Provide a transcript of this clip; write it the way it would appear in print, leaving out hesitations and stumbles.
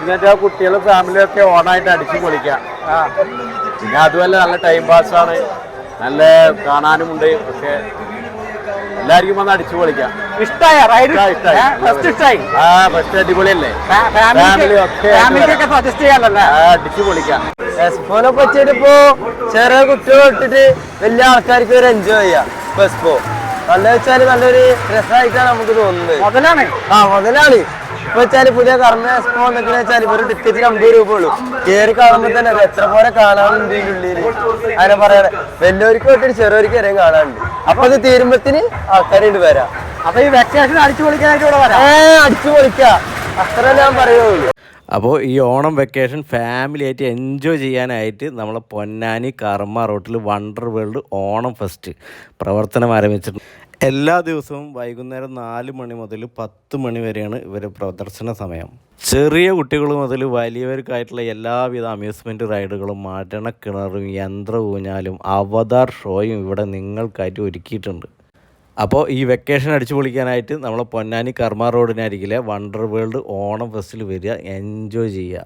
എന്നിട്ട് കുട്ടികളും ഫാമിലിയൊക്കെ ഓണായിട്ട് അടിച്ചു പൊളിക്കാം. പിന്നെ അതുമല്ല നല്ല ടൈം പാസ്സാണ്, നല്ല കാണാനുമുണ്ട്. പക്ഷെ എല്ലാവർക്കും വന്ന് അടിച്ചു പൊളിക്കാം. ഇഷ്ടമായ ഫസ്റ്റ് അടിപൊളിയല്ലേ, സജസ്റ്റ് ചെയ്യാനല്ലേ അടിച്ചു പൊളിക്കാം. എക്സ്പോനെ പറ്റിയിട്ടിപ്പോ ചെറിയ കുട്ടികൾ തൊട്ടിട്ട് വലിയ ആൾക്കാർക്ക് ഒരു എൻജോയ് ചെയ്യാം. എക്സ്പോ നല്ല വെച്ചാല് നല്ലൊരു രസമായിട്ടാണ് നമുക്ക് തോന്നുന്നത്. മുതലാണ് മുതലാണ്. ഇപ്പൊ വെച്ചാല് പുതിയ കർമ്മ എക്സ്പോ എന്നൊക്കെ വെച്ചാൽ ഒരു ടിക്കറ്റിന് 50 രൂപ ഉള്ളൂ. കയറി കാണുമ്പോ തന്നെ എത്ര പോലെ കാണാനുണ്ട് ഇതിന്റെ ഉള്ളില്. അങ്ങനെ പറയണേ വലിയവർക്ക് തൊട്ടിട്ട് ചെറിയവർക്ക് വരെയും കാണാനുണ്ട്. അപ്പൊ അത് തീരുമ്പത്തിന് ആൾക്കാരുണ്ട് വരാം. അപ്പൊ ഈ വെക്കേഷൻ അടിച്ചു പൊളിക്കാനായിട്ട് ഇവിടെ വരാം. അടിച്ചു പൊളിക്കാം, അത്ര ഞാൻ പറയുള്ളൂ. അപ്പോൾ ഈ ഓണം വെക്കേഷൻ ഫാമിലി ആയിട്ട് എൻജോയ് ചെയ്യാനായിട്ട് നമ്മളെ പൊന്നാനി കർമ്മ റോട്ടിൽ വണ്ടർ വേൾഡ് ഓണം ഫെസ്റ്റ് പ്രവർത്തനം ആരംഭിച്ചിട്ടുണ്ട്. എല്ലാ ദിവസവും വൈകുന്നേരം 4 മണി മുതൽ 10 മണി വരെയാണ് ഇവരുടെ പ്രദർശന സമയം. ചെറിയ കുട്ടികൾ മുതൽ വലിയവർക്കായിട്ടുള്ള എല്ലാവിധ അമ്യൂസ്മെൻറ്റ് റൈഡുകളും മരണക്കിണറും യന്ത്ര ഊഞ്ഞാലും അവതാർ ഷോയും ഇവിടെ നിങ്ങൾക്കായിട്ട് ഒരുക്കിയിട്ടുണ്ട്. അപ്പോൾ ഈ വെക്കേഷൻ അടിച്ചു പൊളിക്കാനായിട്ട് നമ്മളെ പൊന്നാനി കർമ്മ റോഡിനരികിലെ വണ്ടർ വേൾഡ് ഓണം ഫെസ്റ്റിൽ വരിക, എൻജോയ് ചെയ്യുക.